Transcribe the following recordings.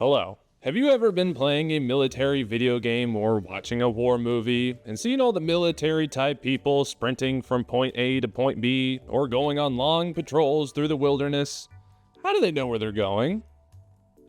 Hello. Have you ever been playing a military video game or watching a war movie and seen all the military type people sprinting from point A to point B or going on long patrols through the wilderness? How do they know where they're going?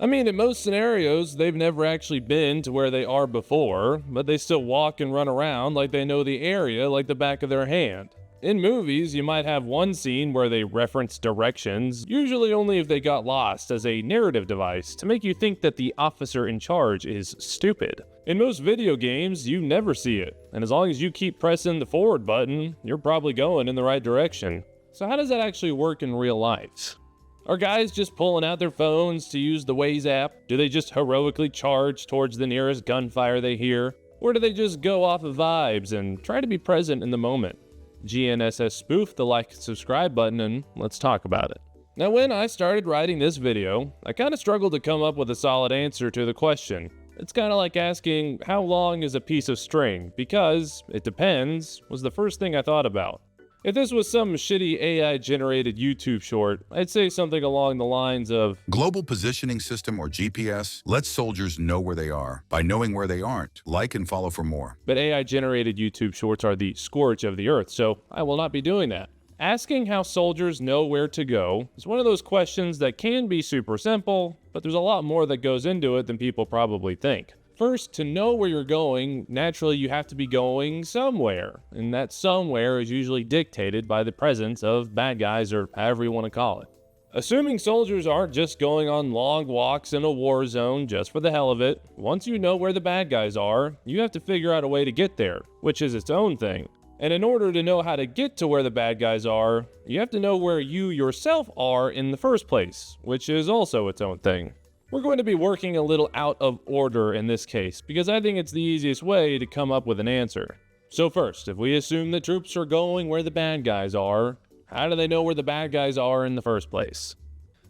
I mean, in most scenarios, they've never actually been to where they are before, but they still walk and run around like they know the area like the back of their hand. In movies, you might have one scene where they reference directions, usually only if they got lost, as a narrative device to make you think that the officer in charge is stupid. In most video games, you never see it, and as long as you keep pressing the forward button, you're probably going in the right direction. So how does that actually work in real life? Are guys just pulling out their phones to use the Waze app? Do they just heroically charge towards the nearest gunfire they hear? Or do they just go off of vibes and try to be present in the moment? GNSS spoof the like and subscribe button and let's talk about it. Now, when I started writing this video, I kind of struggled to come up with a solid answer to the question. It's kind of like asking, how long is a piece of string? Because it depends was the first thing I thought about. If this was some shitty AI-generated YouTube short, I'd say something along the lines of, Global Positioning System, or GPS, lets soldiers know where they are by knowing where they aren't. Like and follow for more. But AI-generated YouTube shorts are the scourge of the earth, so I will not be doing that. Asking how soldiers know where to go is one of those questions that can be super simple, but there's a lot more that goes into it than people probably think. First, to know where you're going, naturally you have to be going somewhere, and that somewhere is usually dictated by the presence of bad guys, or however you want to call it. Assuming soldiers aren't just going on long walks in a war zone just for the hell of it, once you know where the bad guys are, you have to figure out a way to get there, which is its own thing. And in order to know how to get to where the bad guys are, you have to know where you yourself are in the first place, which is also its own thing. We're going to be working a little out of order in this case, because I think it's the easiest way to come up with an answer. So first, if we assume the troops are going where the bad guys are, how do they know where the bad guys are in the first place?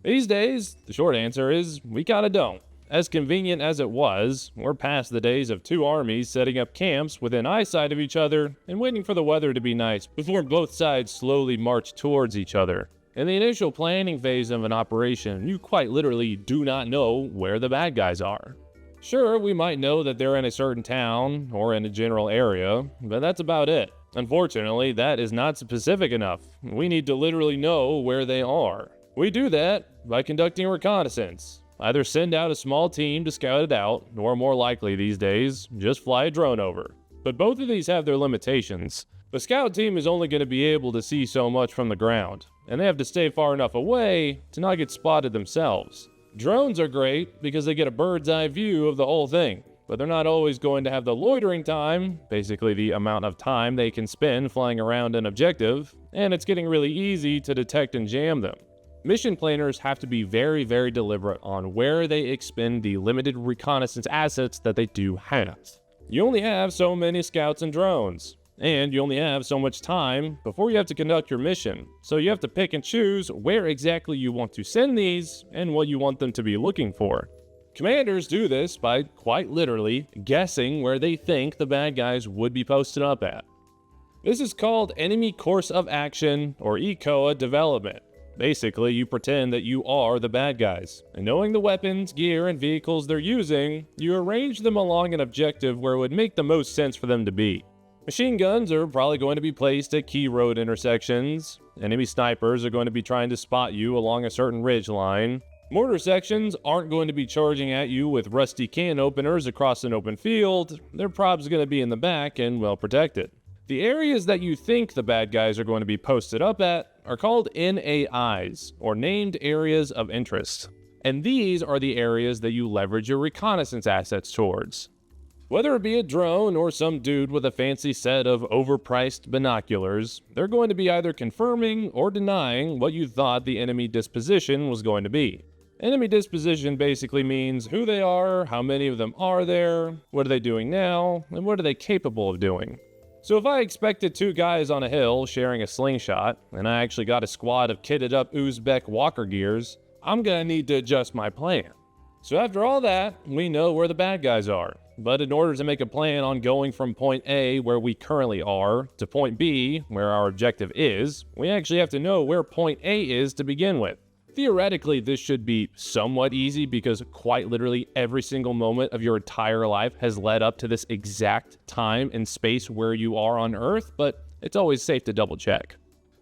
These days, the short answer is, we kinda don't. As convenient as it was, we're past the days of two armies setting up camps within eyesight of each other and waiting for the weather to be nice before both sides slowly march towards each other. In the initial planning phase of an operation, you quite literally do not know where the bad guys are. Sure, we might know that they're in a certain town or in a general area, but that's about it. Unfortunately, that is not specific enough. We need to literally know where they are. We do that by conducting reconnaissance. Either send out a small team to scout it out, or more likely these days, just fly a drone over. But both of these have their limitations. The scout team is only going to be able to see so much from the ground, and they have to stay far enough away to not get spotted themselves. Drones are great because they get a bird's eye view of the whole thing, but they're not always going to have the loitering time, basically the amount of time they can spend flying around an objective, and it's getting really easy to detect and jam them. Mission planners have to be very, very deliberate on where they expend the limited reconnaissance assets that they do have. You only have so many scouts and drones, and you only have so much time before you have to conduct your mission, so you have to pick and choose where exactly you want to send these and what you want them to be looking for. Commanders do this by quite literally guessing where they think the bad guys would be posted up at. This is called Enemy Course of Action, or ECOA development. Basically, you pretend that you are the bad guys, and knowing the weapons, gear, and vehicles they're using, you arrange them along an objective where it would make the most sense for them to be. Machine guns are probably going to be placed at key road intersections. Enemy snipers are going to be trying to spot you along a certain ridge line. Mortar sections aren't going to be charging at you with rusty can openers across an open field. Their prob's going to be in the back and well protected. The areas that you think the bad guys are going to be posted up at are called NAIs, or Named Areas of Interest. And these are the areas that you leverage your reconnaissance assets towards. Whether it be a drone or some dude with a fancy set of overpriced binoculars, they're going to be either confirming or denying what you thought the enemy disposition was going to be. Enemy disposition basically means who they are, how many of them are there, what are they doing now, and what are they capable of doing. So if I expected two guys on a hill sharing a slingshot, and I actually got a squad of kitted up Uzbek walker gears, I'm gonna need to adjust my plan. So after all that, we know where the bad guys are. But in order to make a plan on going from point A, where we currently are, to point B, where our objective is, we actually have to know where point A is to begin with. Theoretically, this should be somewhat easy because quite literally every single moment of your entire life has led up to this exact time and space where you are on Earth, but it's always safe to double check.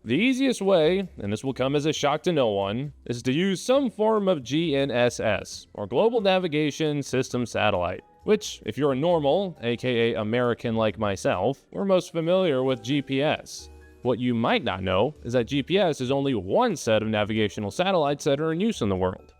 The easiest way, and this will come as a shock to no one, is to use some form of GNSS, or Global Navigation System Satellite, which, if you're a normal, aka American like myself, we're most familiar with GPS. What you might not know is that GPS is only one set of navigational satellites that are in use in the world.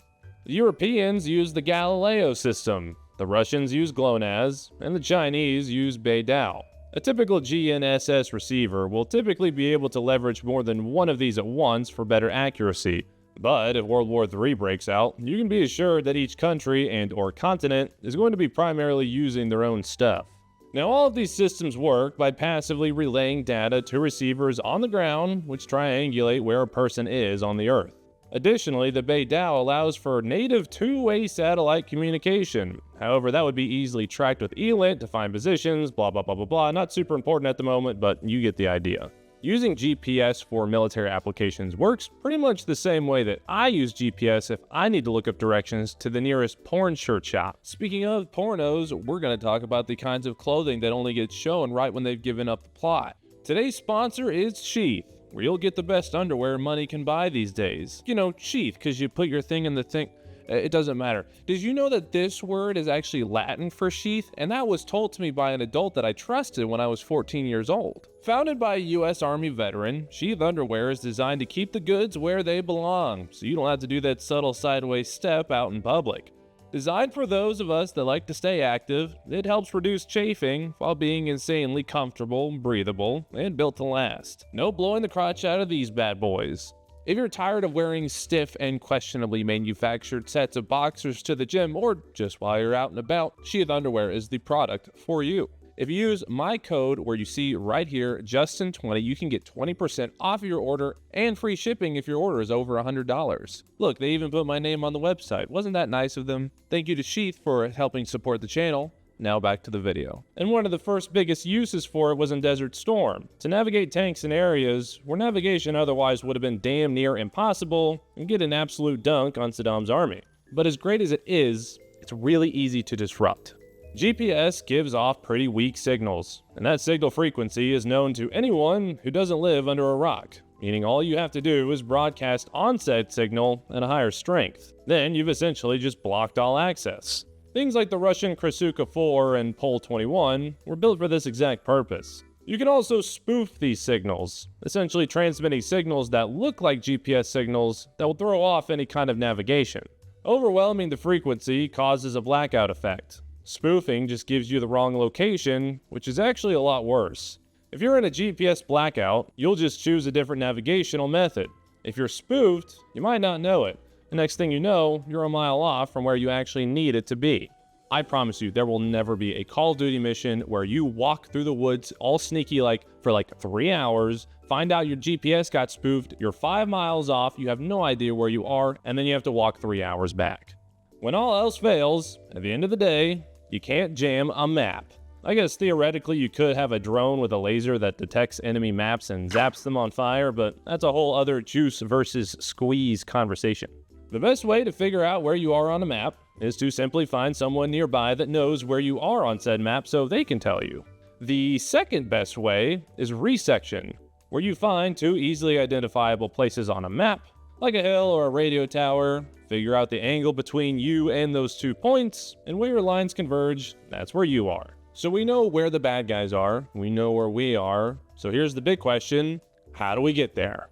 The Europeans use the Galileo system, the Russians use GLONASS, and the Chinese use Beidou. A typical GNSS receiver will typically be able to leverage more than one of these at once for better accuracy. But if World War III breaks out, you can be assured that each country and/or continent is going to be primarily using their own stuff. Now, all of these systems work by passively relaying data to receivers on the ground, which triangulate where a person is on the Earth. Additionally, the Beidou allows for native two-way satellite communication. However, that would be easily tracked with ELINT to find positions, blah blah blah blah blah. Not super important at the moment, but you get the idea. Using GPS for military applications works pretty much the same way that I use GPS if I need to look up directions to the nearest porn shirt shop. Speaking of pornos, we're going to talk about the kinds of clothing that only get shown right when they've given up the plot. Today's sponsor is Sheath, where you'll get the best underwear money can buy these days. You know, sheath, because you put your thing in the thing. It doesn't matter. Did you know that this word is actually Latin for sheath? And that was told to me by an adult that I trusted when I was 14 years old. Founded by a U.S. Army veteran, Sheath underwear is designed to keep the goods where they belong, so you don't have to do that subtle sideways step out in public. Designed for those of us that like to stay active, it helps reduce chafing while being insanely comfortable, breathable, and built to last. No blowing the crotch out of these bad boys. If you're tired of wearing stiff and questionably manufactured sets of boxers to the gym or just while you're out and about, Sheath underwear is the product for you. If you use my code where you see right here, Justin20, you can get 20% off your order and free shipping if your order is over $100. Look, they even put my name on the website. Wasn't that nice of them? Thank you to Sheath for helping support the channel. Now back to the video. And one of the first biggest uses for it was in Desert Storm, to navigate tanks in areas where navigation otherwise would have been damn near impossible and get an absolute dunk on Saddam's army. But as great as it is, it's really easy to disrupt. GPS gives off pretty weak signals, and that signal frequency is known to anyone who doesn't live under a rock, meaning all you have to do is broadcast on said signal at a higher strength. Then you've essentially just blocked all access. Things like the Russian Krasuka 4 and Pol 21 were built for this exact purpose. You can also spoof these signals, essentially transmitting signals that look like GPS signals that will throw off any kind of navigation. Overwhelming the frequency causes a blackout effect. Spoofing just gives you the wrong location, which is actually a lot worse. If you're in a GPS blackout, you'll just choose a different navigational method. If you're spoofed, you might not know it. The next thing you know, you're a mile off from where you actually need it to be. I promise you, there will never be a Call of Duty mission where you walk through the woods all sneaky for 3 hours, find out your GPS got spoofed, you're 5 miles off, you have no idea where you are, and then you have to walk 3 hours back. When all else fails, at the end of the day, you can't jam a map. I guess theoretically you could have a drone with a laser that detects enemy maps and zaps them on fire, but that's a whole other juice versus squeeze conversation. The best way to figure out where you are on a map is to simply find someone nearby that knows where you are on said map so they can tell you. The second best way is resection, where you find 2 easily identifiable places on a map, like a hill or a radio tower, figure out the angle between you and those 2 points, and where your lines converge, that's where you are. So we know where the bad guys are, we know where we are, so here's the big question, how do we get there?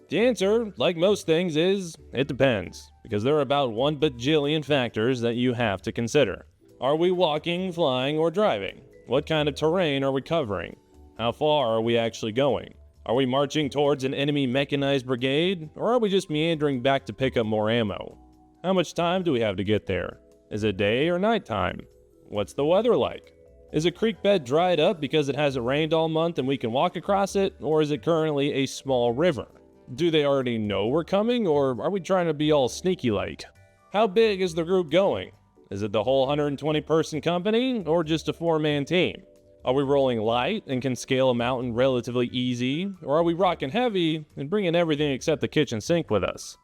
The answer, like most things, is it depends, because there are about 1 bajillion factors that you have to consider. Are we walking, flying, or driving? What kind of terrain are we covering? How far are we actually going? Are we marching towards an enemy mechanized brigade, or are we just meandering back to pick up more ammo? How much time do we have to get there? Is it day or nighttime? What's the weather like? Is a creek bed dried up because it hasn't rained all month and we can walk across it, or is it currently a small river? Do they already know we're coming, or are we trying to be all sneaky-like? How big is the group going? Is it the whole 120-person company, or just a 4-man team? Are we rolling light and can scale a mountain relatively easy, or are we rocking heavy and bringing everything except the kitchen sink with us?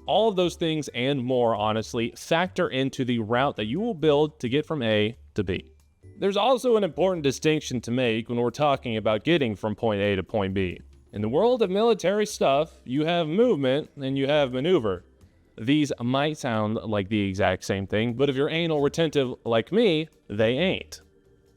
All of those things and more, honestly, factor into the route that you will build to get from A to B. There's also an important distinction to make when we're talking about getting from point A to point B. In the world of military stuff, you have movement and you have maneuver. These might sound like the exact same thing, but if you're anal retentive like me, they ain't.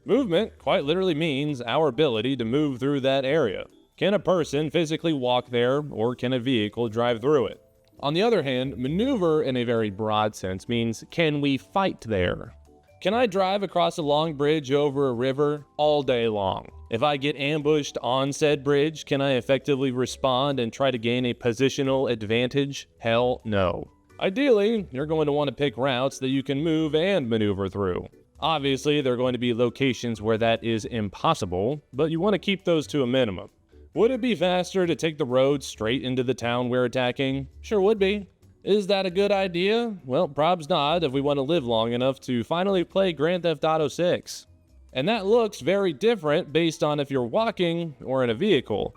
Movement quite literally means our ability to move through that area. Can a person physically walk there, or can a vehicle drive through it? On the other hand, maneuver in a very broad sense means, can we fight there? Can I drive across a long bridge over a river all day long? If I get ambushed on said bridge, can I effectively respond and try to gain a positional advantage? Hell no. Ideally, you're going to want to pick routes that you can move and maneuver through. Obviously, there are going to be locations where that is impossible, but you want to keep those to a minimum. Would it be faster to take the road straight into the town we're attacking? Sure would be. Is that a good idea? Well, probs not if we want to live long enough to finally play Grand Theft Auto 6. And that looks very different based on if you're walking or in a vehicle.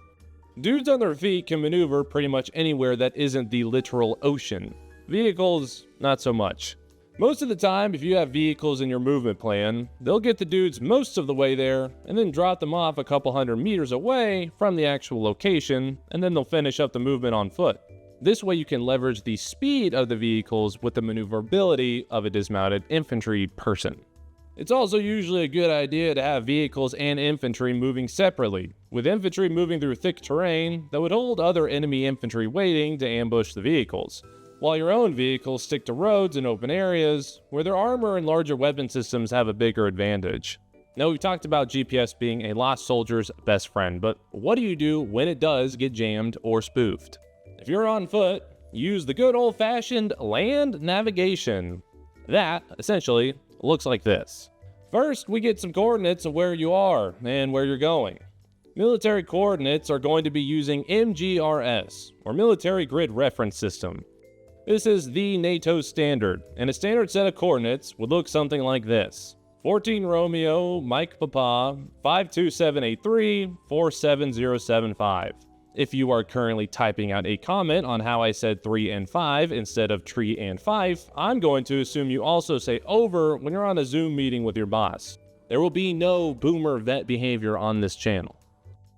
Dudes on their feet can maneuver pretty much anywhere that isn't the literal ocean. Vehicles, not so much. Most of the time, if you have vehicles in your movement plan, they'll get the dudes most of the way there and then drop them off a couple hundred meters away from the actual location, and then they'll finish up the movement on foot. This way you can leverage the speed of the vehicles with the maneuverability of a dismounted infantry person. It's also usually a good idea to have vehicles and infantry moving separately, with infantry moving through thick terrain that would hold other enemy infantry waiting to ambush the vehicles, while your own vehicles stick to roads and open areas where their armor and larger weapon systems have a bigger advantage. Now, we've talked about GPS being a lost soldier's best friend, but what do you do when it does get jammed or spoofed? If you're on foot, use the good old-fashioned land navigation. That, essentially, looks like this. First, we get some coordinates of where you are and where you're going. Military coordinates are going to be using MGRS, or Military Grid Reference System. This is the NATO standard, and a standard set of coordinates would look something like this. 14 Romeo, Mike Papa, 52783, 47075. If you are currently typing out a comment on how I said 3 and 5 instead of tree and 5, I'm going to assume you also say over when you're on a Zoom meeting with your boss. There will be no boomer vet behavior on this channel.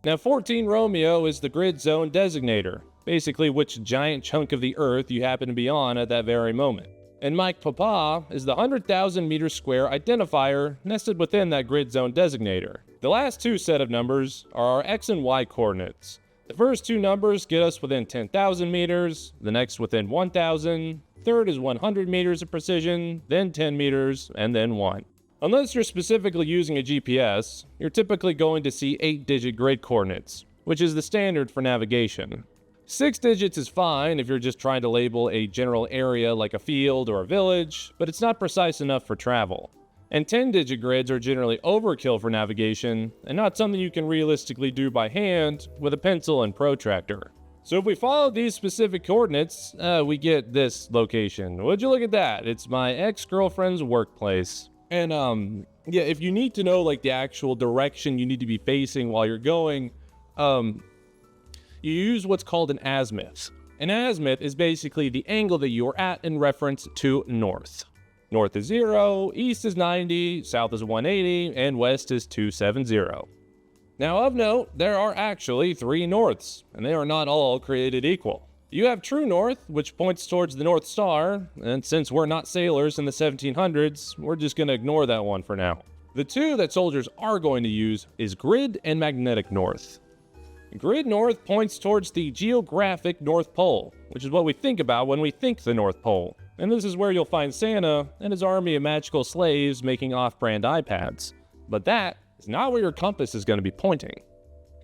Now, 14 Romeo is the grid zone designator, basically which giant chunk of the earth you happen to be on at that very moment. And Mike Papa is the 100,000 meters square identifier nested within that grid zone designator. The last two set of numbers are our X and Y coordinates. The first two numbers get us within 10,000 meters, the next within 1,000, third is 100 meters of precision, then 10 meters, and then 1. Unless you're specifically using a GPS, you're typically going to see 8-digit grid coordinates, which is the standard for navigation. 6 digits is fine if you're just trying to label a general area like a field or a village, but it's not precise enough for travel. And 10-digit grids are generally overkill for navigation, and not something you can realistically do by hand with a pencil and protractor. So if we follow these specific coordinates, we get this location. Would you look at that? It's my ex-girlfriend's workplace. And yeah, if you need to know like the actual direction you need to be facing while you're going, you use what's called an azimuth. An azimuth is basically the angle that you're at in reference to north. North is 0, east is 90, south is 180, and west is 270. Now of note, there are actually 3 norths, and they are not all created equal. You have true north, which points towards the North Star, and since we're not sailors in the 1700s, we're just going to ignore that one for now. The two that soldiers are going to use is grid and magnetic north. Grid north points towards the geographic North Pole, which is what we think about when we think the North Pole. And this is where you'll find Santa and his army of magical slaves making off-brand iPads. But that is not where your compass is going to be pointing.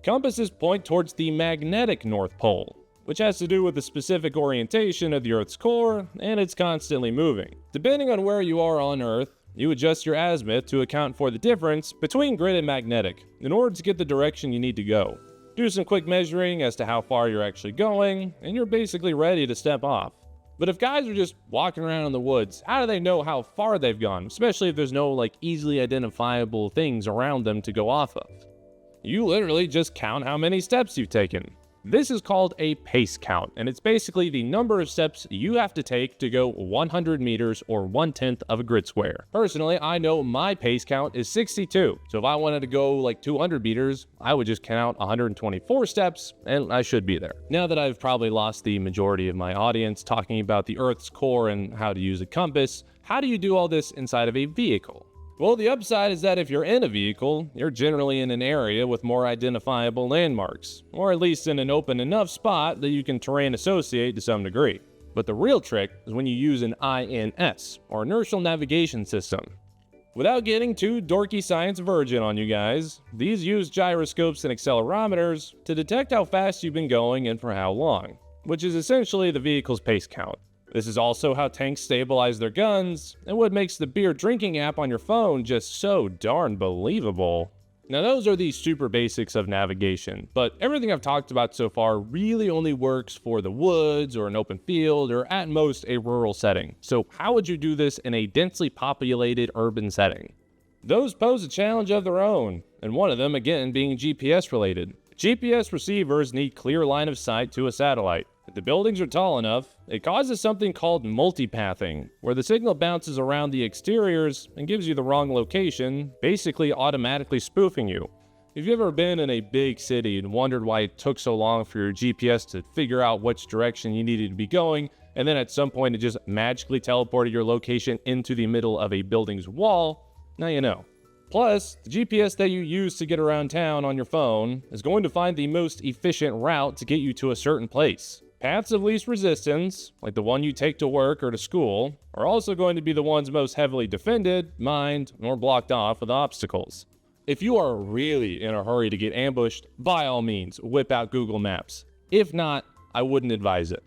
Compasses point towards the magnetic North Pole, which has to do with the specific orientation of the Earth's core, and it's constantly moving. Depending on where you are on Earth, you adjust your azimuth to account for the difference between grid and magnetic in order to get the direction you need to go. Do some quick measuring as to how far you're actually going, and you're basically ready to step off. But if guys are just walking around in the woods, how do they know how far they've gone, especially if there's no like easily identifiable things around them to go off of? You literally just count how many steps you've taken. This is called a pace count, and it's basically the number of steps you have to take to go 100 meters or 1/10 of a grid square. Personally, I know my pace count is 62, so if I wanted to go like 200 meters, I would just count 124 steps, and I should be there. Now that I've probably lost the majority of my audience talking about the Earth's core and how to use a compass, how do you do all this inside of a vehicle? Well, the upside is that if you're in a vehicle, you're generally in an area with more identifiable landmarks, or at least in an open enough spot that you can terrain associate to some degree. But the real trick is when you use an INS, or inertial navigation system. Without getting too dorky science virgin on you guys, these use gyroscopes and accelerometers to detect how fast you've been going and for how long, which is essentially the vehicle's pace count. This is also how tanks stabilize their guns, and what makes the beer drinking app on your phone just so darn believable. Now those are the super basics of navigation, but everything I've talked about so far really only works for the woods or an open field or at most a rural setting. So how would you do this in a densely populated urban setting? Those pose a challenge of their own, and one of them again being GPS related. GPS receivers need clear line of sight to a satellite. If the buildings are tall enough, it causes something called multipathing, where the signal bounces around the exteriors and gives you the wrong location, basically automatically spoofing you. If you've ever been in a big city and wondered why it took so long for your GPS to figure out which direction you needed to be going, and then at some point it just magically teleported your location into the middle of a building's wall, now you know. Plus, the GPS that you use to get around town on your phone is going to find the most efficient route to get you to a certain place. Paths of least resistance, like the one you take to work or to school, are also going to be the ones most heavily defended, mined, or blocked off with obstacles. If you are really in a hurry to get ambushed, by all means, whip out Google Maps. If not, I wouldn't advise it.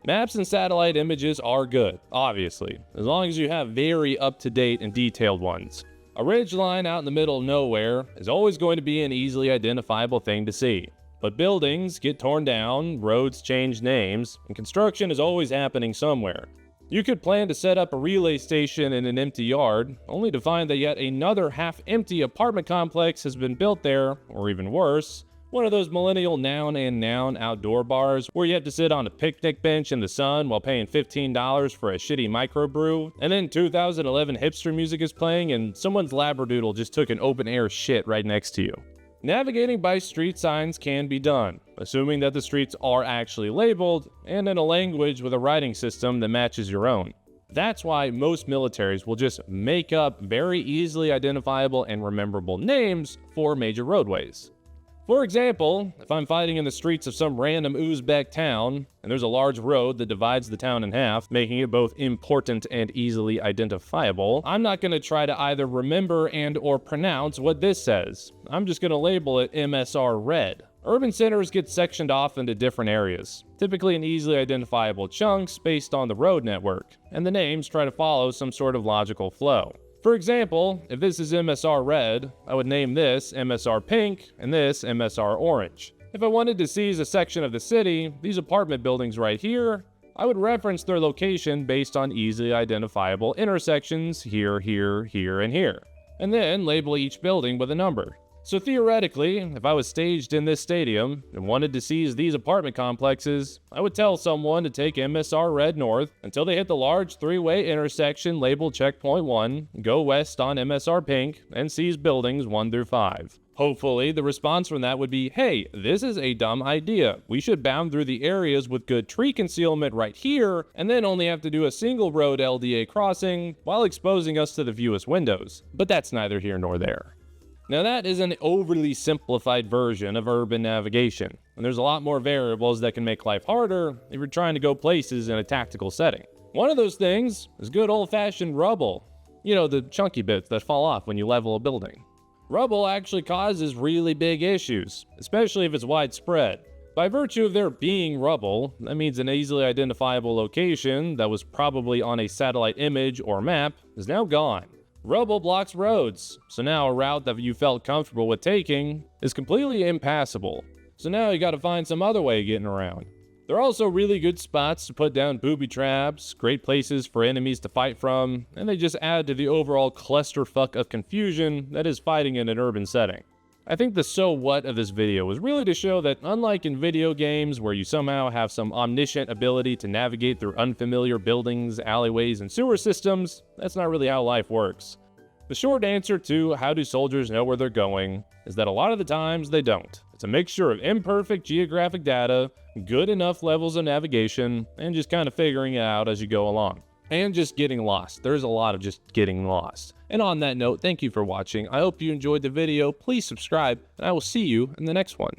Maps and satellite images are good, obviously, as long as you have very up-to-date and detailed ones. A ridge line out in the middle of nowhere is always going to be an easily identifiable thing to see. But buildings get torn down, roads change names, and construction is always happening somewhere. You could plan to set up a relay station in an empty yard, only to find that yet another half-empty apartment complex has been built there, or even worse, one of those millennial noun and noun outdoor bars where you have to sit on a picnic bench in the sun while paying $15 for a shitty microbrew, and then 2011 hipster music is playing and someone's labradoodle just took an open-air shit right next to you. Navigating by street signs can be done, assuming that the streets are actually labeled and in a language with a writing system that matches your own. That's why most militaries will just make up very easily identifiable and rememberable names for major roadways. For example, if I'm fighting in the streets of some random Uzbek town, and there's a large road that divides the town in half, making it both important and easily identifiable, I'm not going to try to either remember and or pronounce what this says. I'm just going to label it MSR Red. Urban centers get sectioned off into different areas, typically in easily identifiable chunks based on the road network, and the names try to follow some sort of logical flow. For example, if this is MSR Red, I would name this MSR Pink and this MSR Orange. If I wanted to seize a section of the city, these apartment buildings right here, I would reference their location based on easily identifiable intersections here, here, here, and here, and then label each building with a number. So theoretically, if I was staged in this stadium and wanted to seize these apartment complexes, I would tell someone to take MSR Red north until they hit the large three-way intersection labeled Checkpoint 1, go west on MSR Pink, and seize buildings 1 through 5. Hopefully, the response from that would be, hey, this is a dumb idea. We should bound through the areas with good tree concealment right here, and then only have to do a single road LDA crossing while exposing us to the fewest windows. But that's neither here nor there. Now that is an overly simplified version of urban navigation, and there's a lot more variables that can make life harder if you're trying to go places in a tactical setting. One of those things is good old-fashioned rubble. You know, the chunky bits that fall off when you level a building. Rubble actually causes really big issues, especially if it's widespread. By virtue of there being rubble, that means an easily identifiable location that was probably on a satellite image or map is now gone. Rubble blocks roads, so now a route that you felt comfortable with taking is completely impassable. So now you gotta find some other way of getting around. There are also really good spots to put down booby traps, great places for enemies to fight from, and they just add to the overall clusterfuck of confusion that is fighting in an urban setting. I think the so what of this video was really to show that unlike in video games where you somehow have some omniscient ability to navigate through unfamiliar buildings, alleyways, and sewer systems, that's not really how life works. The short answer to how do soldiers know where they're going is that a lot of the times they don't. It's a mixture of imperfect geographic data, good enough levels of navigation, and just kind of figuring it out as you go along. And just getting lost. There's a lot of just getting lost. And on that note, thank you for watching. I hope you enjoyed the video. Please subscribe, and I will see you in the next one.